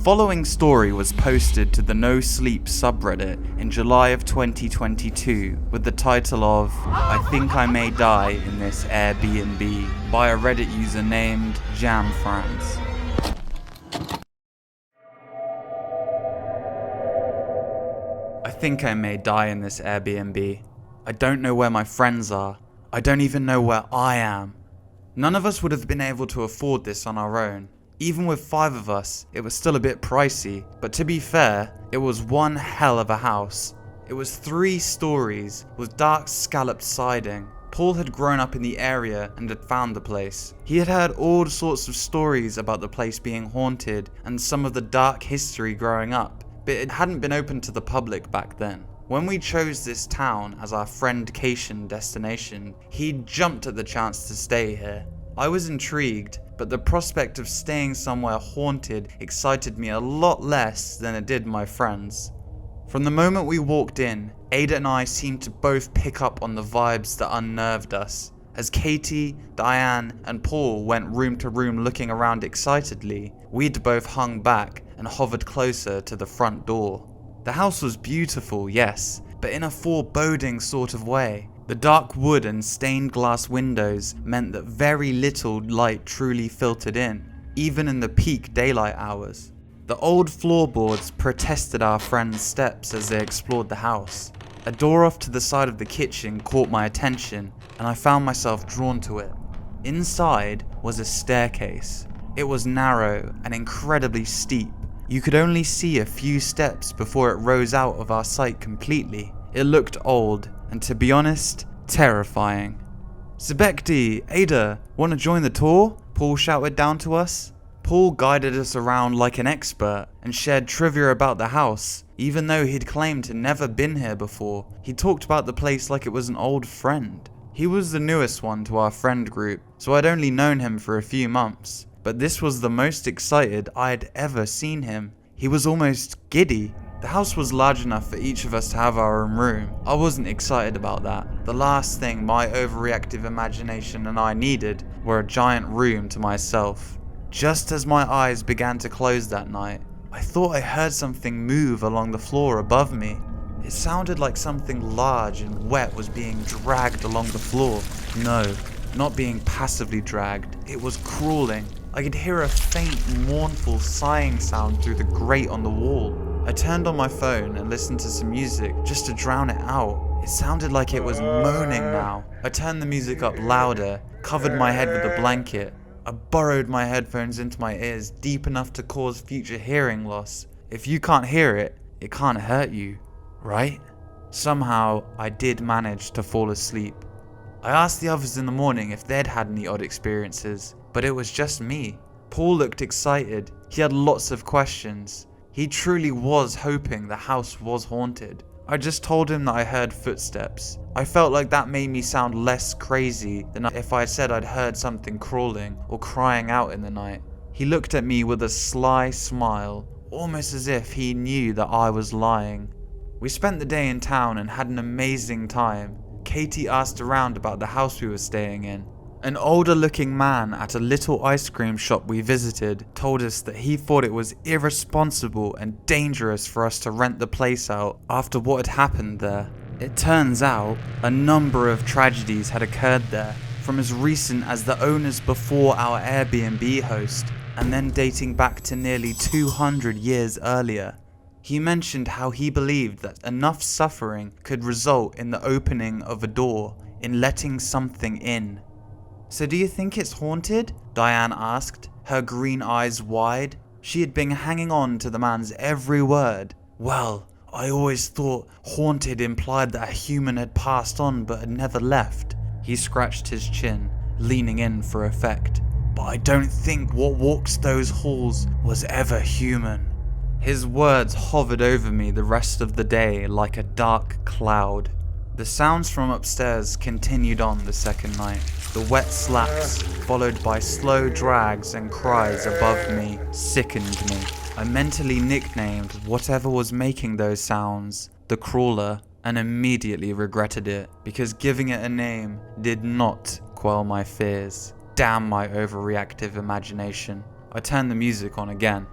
following story was posted to the No Sleep subreddit in July of 2022 with the title of "I think I may die in this Airbnb" by a Reddit user named JamFranz. I think I may die in this Airbnb. I don't know where my friends are. I don't even know where I am. None of us would have been able to afford this on our own. Even with 5 of us, it was still a bit pricey, but to be fair, it was one hell of a house. It was 3 stories with dark scalloped siding. Paul had grown up in the area and had found the place. He had heard all sorts of stories about the place being haunted and some of the dark history growing up, but it hadn't been open to the public back then. When we chose this town as our friendcation destination, he jumped at the chance to stay here. I was intrigued, but the prospect of staying somewhere haunted excited me a lot less than it did my friends. From the moment we walked in, Ada and I seemed to both pick up on the vibes that unnerved us. As Katie, Diane, and Paul went room to room looking around excitedly, we'd both hung back and hovered closer to the front door. The house was beautiful, yes, but in a foreboding sort of way. The dark wood and stained glass windows meant that very little light truly filtered in, even in the peak daylight hours. The old floorboards protested our friends' steps as they explored the house. A door off to the side of the kitchen caught my attention, and I found myself drawn to it. Inside was a staircase. It was narrow and incredibly steep. You could only see a few steps before it rose out of our sight completely. It looked old, and to be honest, terrifying. "Sebekti, Ada, wanna join the tour?" Paul shouted down to us. Paul guided us around like an expert and shared trivia about the house. Even though he'd claimed to never been here before, he talked about the place like it was an old friend. He was the newest one to our friend group, so I'd only known him for a few months. But this was the most excited I'd ever seen him. He was almost giddy. The house was large enough for each of us to have our own room. I wasn't excited about that. The last thing my overreactive imagination and I needed were a giant room to myself. Just as my eyes began to close that night, I thought I heard something move along the floor above me. It sounded like something large and wet was being dragged along the floor. No, not being passively dragged. It was crawling. I could hear a faint, mournful sighing sound through the grate on the wall. I turned on my phone and listened to some music just to drown it out. It sounded like it was moaning now. I turned the music up louder, covered my head with a blanket. I burrowed my headphones into my ears deep enough to cause future hearing loss. If you can't hear it, it can't hurt you, right? Somehow, I did manage to fall asleep. I asked the others in the morning if they'd had any odd experiences, but it was just me. Paul looked excited. He had lots of questions. He truly was hoping the house was haunted. I just told him that I heard footsteps. I felt like that made me sound less crazy than if I said I'd heard something crawling or crying out in the night. He looked at me with a sly smile, almost as if he knew that I was lying. We spent the day in town and had an amazing time. Katie asked around about the house we were staying in. An older looking man at a little ice cream shop we visited told us that he thought it was irresponsible and dangerous for us to rent the place out after what had happened there. It turns out a number of tragedies had occurred there, from as recent as the owners before our Airbnb host, and then dating back to nearly 200 years earlier. He mentioned how he believed that enough suffering could result in the opening of a door, in letting something in. "So do you think it's haunted?" Diane asked, her green eyes wide. She had been hanging on to the man's every word. "Well, I always thought haunted implied that a human had passed on but had never left." He scratched his chin, leaning in for effect. "But I don't think what walks those halls was ever human." His words hovered over me the rest of the day like a dark cloud. The sounds from upstairs continued on the second night. The wet slaps, followed by slow drags and cries above me, sickened me. I mentally nicknamed whatever was making those sounds the crawler, and immediately regretted it, because giving it a name did not quell my fears. Damn my overreactive imagination. I turned the music on again.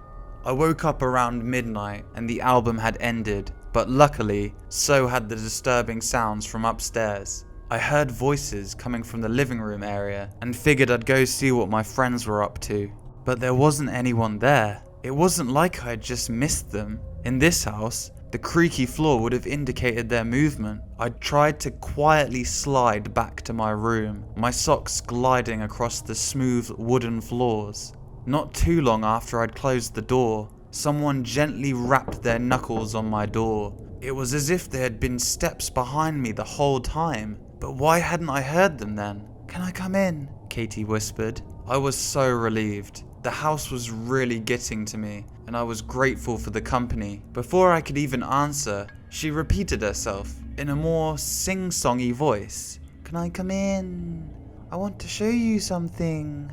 I woke up around midnight and the album had ended, but luckily, so had the disturbing sounds from upstairs. I heard voices coming from the living room area and figured I'd go see what my friends were up to. But there wasn't anyone there. It wasn't like I had just missed them. In this house, the creaky floor would have indicated their movement. I tried to quietly slide back to my room, my socks gliding across the smooth wooden floors. Not too long after I'd closed the door, someone gently rapped their knuckles on my door. It was as if there had been steps behind me the whole time. But why hadn't I heard them then? "Can I come in?" Katie whispered. I was so relieved. The house was really getting to me, and I was grateful for the company. Before I could even answer, she repeated herself in a more sing-songy voice. "Can I come in? I want to show you something."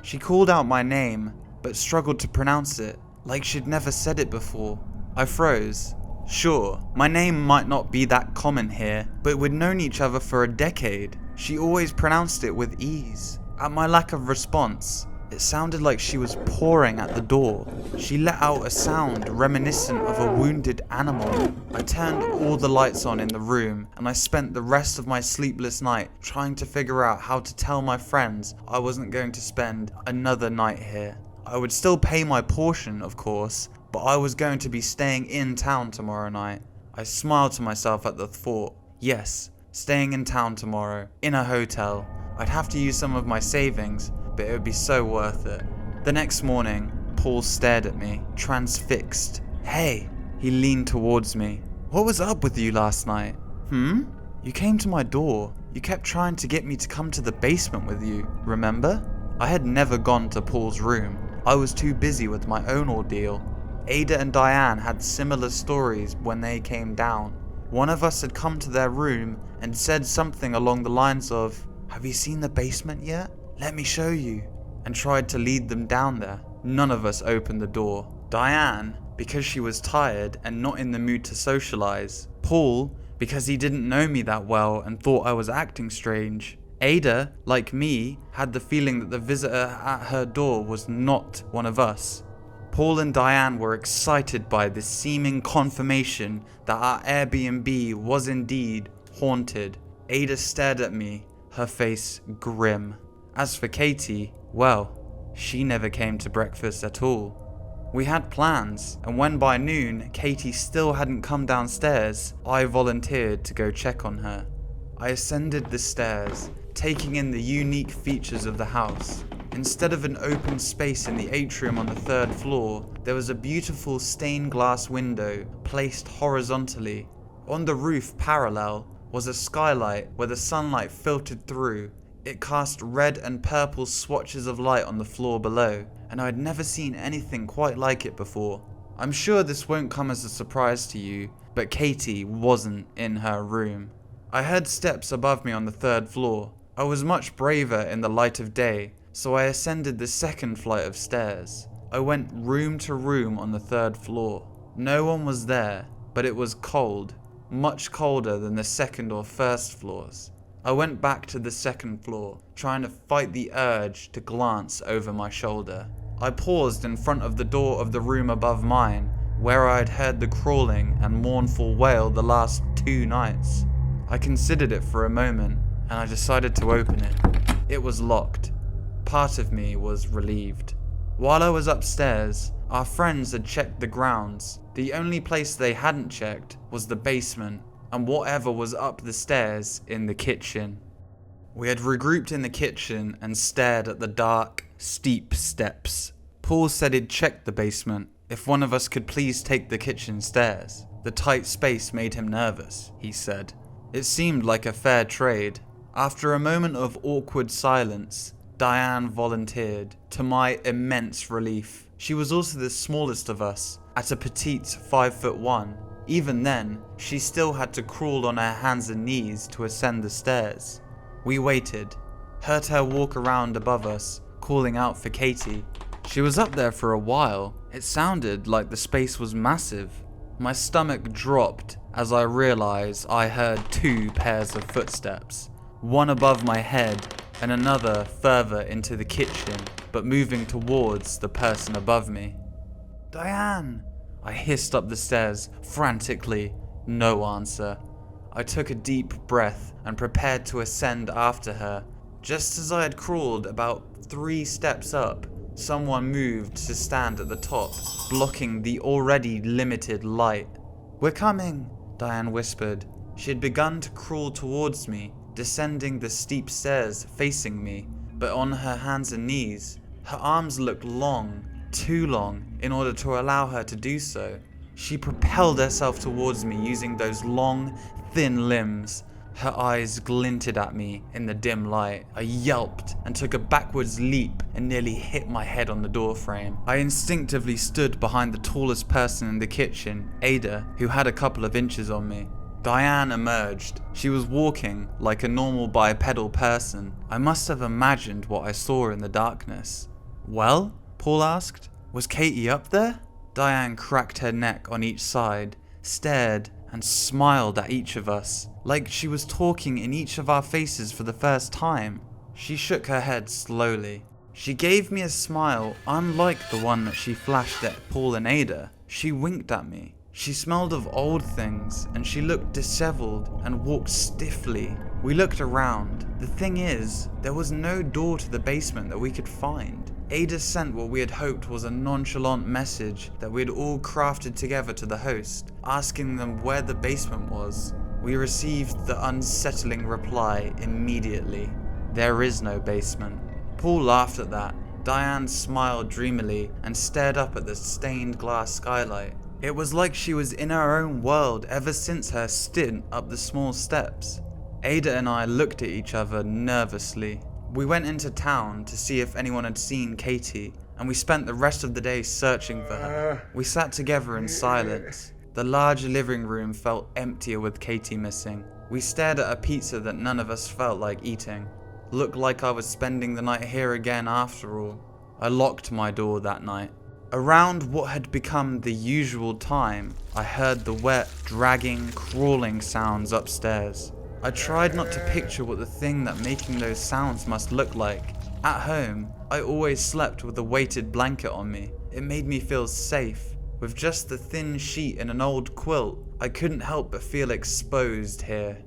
She called out my name, but struggled to pronounce it, like she'd never said it before. I froze. Sure, my name might not be that common here, but we'd known each other for a decade. She always pronounced it with ease. At my lack of response, it sounded like she was pawing at the door. She let out a sound reminiscent of a wounded animal. I turned all the lights on in the room, and I spent the rest of my sleepless night trying to figure out how to tell my friends I wasn't going to spend another night here. I would still pay my portion, of course, but I was going to be staying in town tomorrow night. I smiled to myself at the thought. Yes, staying in town tomorrow, in a hotel. I'd have to use some of my savings, but it would be so worth it. The next morning, Paul stared at me, transfixed. "Hey," he leaned towards me. "What was up with you last night?" "You came to my door. You kept trying to get me to come to the basement with you, remember?" I had never gone to Paul's room. I was too busy with my own ordeal. Ada and Diane had similar stories when they came down. One of us had come to their room and said something along the lines of, "Have you seen the basement yet? Let me show you," and tried to lead them down there. None of us opened the door. Diane, because she was tired and not in the mood to socialize. Paul, because he didn't know me that well and thought I was acting strange. Ada, like me, had the feeling that the visitor at her door was not one of us. Paul and Diane were excited by this seeming confirmation that our Airbnb was indeed haunted. Ada stared at me, her face grim. As for Katie, well, she never came to breakfast at all. We had plans, and when by noon Katie still hadn't come downstairs, I volunteered to go check on her. I ascended the stairs, taking in the unique features of the house. Instead of an open space in the atrium on the 3rd floor, there was a beautiful stained glass window placed horizontally. On the roof parallel was a skylight where the sunlight filtered through. It cast red and purple swatches of light on the floor below, and I had never seen anything quite like it before. I'm sure this won't come as a surprise to you, but Katie wasn't in her room. I heard steps above me on the 3rd floor. I was much braver in the light of day, so I ascended the 2nd flight of stairs. I went room to room on the 3rd floor. No one was there, but it was cold, much colder than the 2nd or 1st floors. I went back to the 2nd floor, trying to fight the urge to glance over my shoulder. I paused in front of the door of the room above mine, where I had heard the crawling and mournful wail the last 2 nights. I considered it for a moment, and I decided to open it. It was locked. Part of me was relieved. While I was upstairs, our friends had checked the grounds. The only place they hadn't checked was the basement, and whatever was up the stairs in the kitchen. We had regrouped in the kitchen and stared at the dark, steep steps. Paul said he'd checked the basement, if one of us could please take the kitchen stairs. The tight space made him nervous, he said. It seemed like a fair trade. After a moment of awkward silence, Diane volunteered, to my immense relief. She was also the smallest of us, at a petite 5'1". Even then, she still had to crawl on her hands and knees to ascend the stairs. We waited, heard her walk around above us, calling out for Katie. She was up there for a while. It sounded like the space was massive. My stomach dropped as I realized I heard 2 pairs of footsteps, one above my head and another further into the kitchen, but moving towards the person above me. Diane! I hissed up the stairs, frantically. No answer. I took a deep breath and prepared to ascend after her. Just as I had crawled about 3 steps up, someone moved to stand at the top, blocking the already limited light. "We're coming," Diane whispered. She had begun to crawl towards me, descending the steep stairs facing me, but on her hands and knees. Her arms looked long, too long, in order to allow her to do so. She propelled herself towards me using those long, thin limbs. Her eyes glinted at me in the dim light. I yelped and took a backwards leap and nearly hit my head on the doorframe. I instinctively stood behind the tallest person in the kitchen, Ada, who had a couple of inches on me. Diane emerged. She was walking like a normal bipedal person. I must have imagined what I saw in the darkness. "Well?" Paul asked. "Was Katie up there?" Diane cracked her neck on each side, stared, and smiled at each of us, like she was talking in each of our faces for the first time. She shook her head slowly. She gave me a smile unlike the one that she flashed at Paul and Ada. She winked at me. She smelled of old things, and she looked disheveled and walked stiffly. We looked around. The thing is, there was no door to the basement that we could find. Ada sent what we had hoped was a nonchalant message that we had all crafted together to the host, asking them where the basement was. We received the unsettling reply immediately. "There is no basement." Paul laughed at that. Diane smiled dreamily and stared up at the stained glass skylight. It was like she was in her own world ever since her stint up the small steps. Ada and I looked at each other nervously. We went into town to see if anyone had seen Katie, and we spent the rest of the day searching for her. We sat together in silence. The large living room felt emptier with Katie missing. We stared at a pizza that none of us felt like eating. Looked like I was spending the night here again after all. I locked my door that night. Around what had become the usual time, I heard the wet, dragging, crawling sounds upstairs. I tried not to picture what the thing that making those sounds must look like. At home, I always slept with a weighted blanket on me. It made me feel safe. With just the thin sheet and an old quilt, I couldn't help but feel exposed here.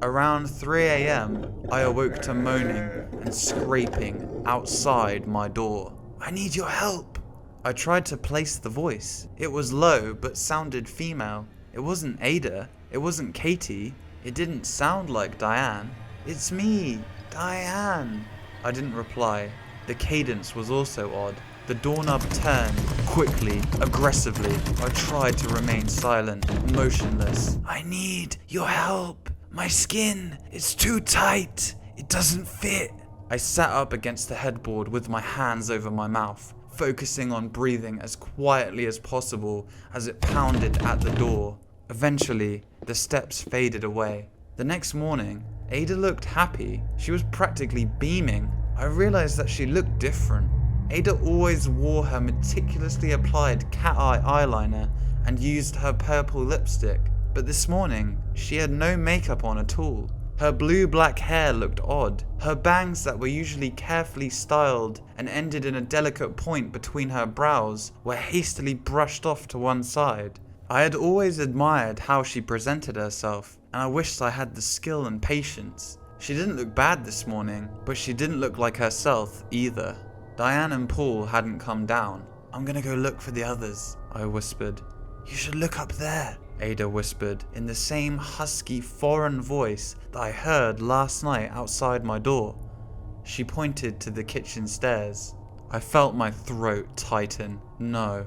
Around 3 a.m, I awoke to moaning and scraping outside my door. "I need your help." I tried to place the voice. It was low but sounded female. It wasn't Ada. It wasn't Katie. It didn't sound like Diane. "It's me, Diane." I didn't reply. The cadence was also odd. The doorknob turned, quickly, aggressively. I tried to remain silent, motionless. "I need your help. My skin, it's too tight. It doesn't fit." I sat up against the headboard with my hands over my mouth, focusing on breathing as quietly as possible as it pounded at the door. Eventually, the steps faded away. The next morning, Ada looked happy. She was practically beaming. I realized that she looked different. Ada always wore her meticulously applied cat eye eyeliner and used her purple lipstick, but this morning, she had no makeup on at all. Her blue-black hair looked odd. Her bangs that were usually carefully styled and ended in a delicate point between her brows were hastily brushed off to one side. I had always admired how she presented herself, and I wished I had the skill and patience. She didn't look bad this morning, but she didn't look like herself either. Diane and Paul hadn't come down. "I'm gonna go look for the others," I whispered. "You should look up there," Ada whispered in the same husky foreign voice that I heard last night outside my door. She pointed to the kitchen stairs. I felt my throat tighten. No.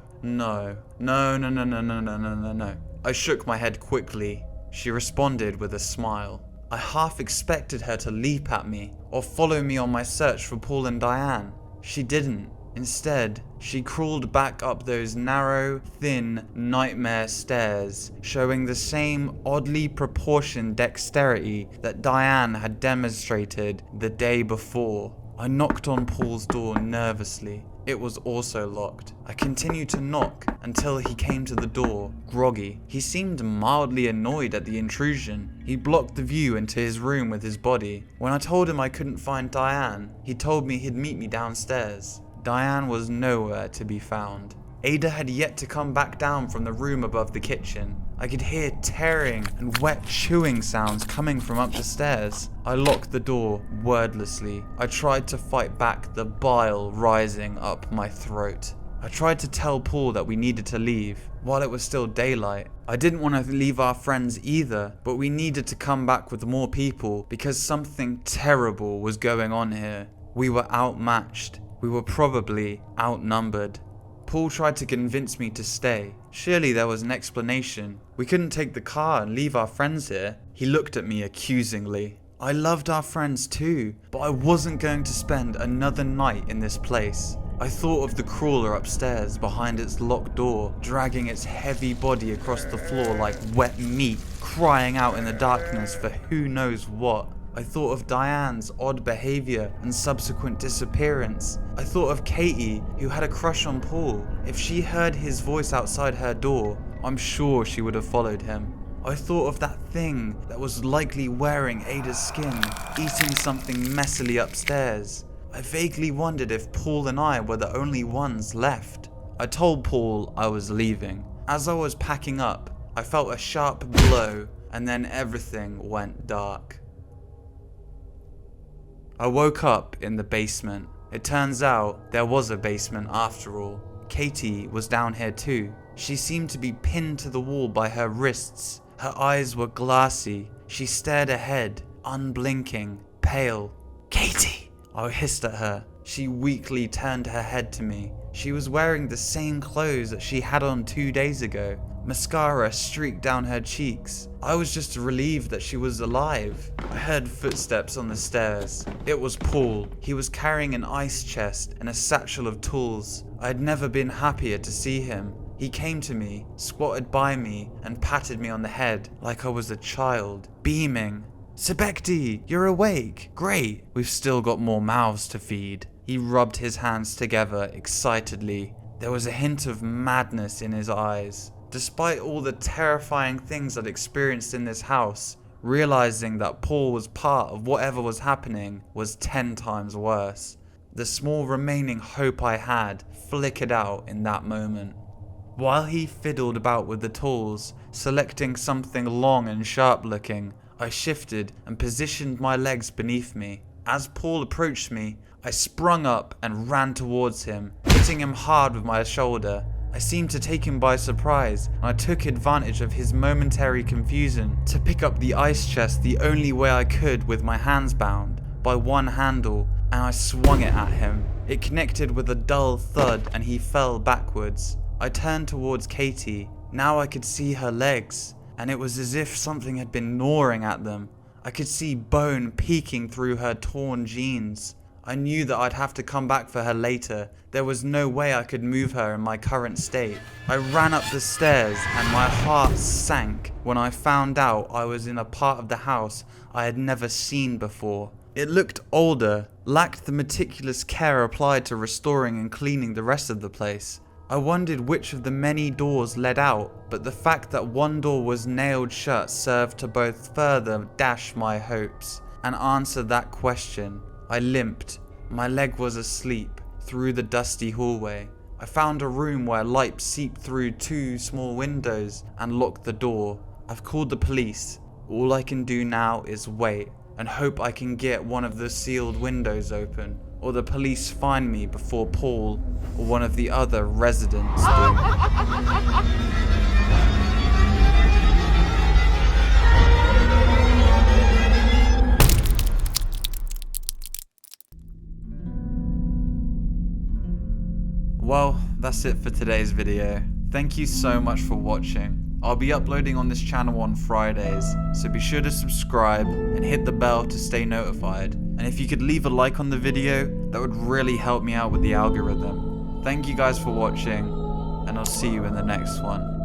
I shook my head quickly. She responded with a smile. I half expected her to leap at me or follow me on my search for Paul and Diane. She didn't. Instead, she crawled back up those narrow, thin, nightmare stairs, showing the same oddly proportioned dexterity that Diane had demonstrated the day before. I knocked on Paul's door nervously. It was also locked. I continued to knock until he came to the door, groggy. He seemed mildly annoyed at the intrusion. He blocked the view into his room with his body. When I told him I couldn't find Diane, he told me he'd meet me downstairs. Diane was nowhere to be found. Ada had yet to come back down from the room above the kitchen. I could hear tearing and wet chewing sounds coming from up the stairs. I locked the door wordlessly. I tried to fight back the bile rising up my throat. I tried to tell Paul that we needed to leave while it was still daylight. I didn't want to leave our friends either, but we needed to come back with more people because something terrible was going on here. We were outmatched. We were probably outnumbered. Paul tried to convince me to stay. Surely there was an explanation. We couldn't take the car and leave our friends here. He looked at me accusingly. I loved our friends too, but I wasn't going to spend another night in this place. I thought of the crawler upstairs behind its locked door, dragging its heavy body across the floor like wet meat, crying out in the darkness for who knows what. I thought of Diane's odd behavior and subsequent disappearance. I thought of Katie, who had a crush on Paul. If she heard his voice outside her door, I'm sure she would have followed him. I thought of that thing that was likely wearing Ada's skin, eating something messily upstairs. I vaguely wondered if Paul and I were the only ones left. I told Paul I was leaving. As I was packing up, I felt a sharp blow, and then everything went dark. I woke up in the basement. It turns out there was a basement after all. Katie was down here too. She seemed to be pinned to the wall by her wrists. Her eyes were glassy. She stared ahead, unblinking, pale. "Katie!" I hissed at her. She weakly turned her head to me. She was wearing the same clothes that she had on 2 days ago. Mascara streaked down her cheeks. I was just relieved that she was alive. I heard footsteps on the stairs. It was Paul. He was carrying an ice chest and a satchel of tools. I had never been happier to see him. He came to me, squatted by me, and patted me on the head like I was a child, beaming. "Sebekti, you're awake. Great, we've still got more mouths to feed." He rubbed his hands together excitedly. There was a hint of madness in his eyes. Despite all the terrifying things I'd experienced in this house, realizing that Paul was part of whatever was happening was 10 times worse. The small remaining hope I had flickered out in that moment. While he fiddled about with the tools, selecting something long and sharp looking, I shifted and positioned my legs beneath me. As Paul approached me, I sprung up and ran towards him, hitting him hard with my shoulder. I seemed to take him by surprise, and I took advantage of his momentary confusion to pick up the ice chest the only way I could with my hands bound, by one handle, and I swung it at him. It connected with a dull thud and he fell backwards. I turned towards Katie. Now I could see her legs, and it was as if something had been gnawing at them. I could see bone peeking through her torn jeans. I knew that I'd have to come back for her later. There was no way I could move her in my current state. I ran up the stairs and my heart sank when I found out I was in a part of the house I had never seen before. It looked older, lacked the meticulous care applied to restoring and cleaning the rest of the place. I wondered which of the many doors led out, but the fact that one door was nailed shut served to both further dash my hopes and answer that question. I limped. My leg was asleep through the dusty hallway. I found a room where light seeped through 2 small windows and locked the door. I've called the police. All I can do now is wait and hope I can get one of the sealed windows open, or the police find me before Paul or one of the other residents do. Well, that's it for today's video. Thank you so much for watching. I'll be uploading on this channel on Fridays, so be sure to subscribe and hit the bell to stay notified. And if you could leave a like on the video, that would really help me out with the algorithm. Thank you guys for watching, and I'll see you in the next one.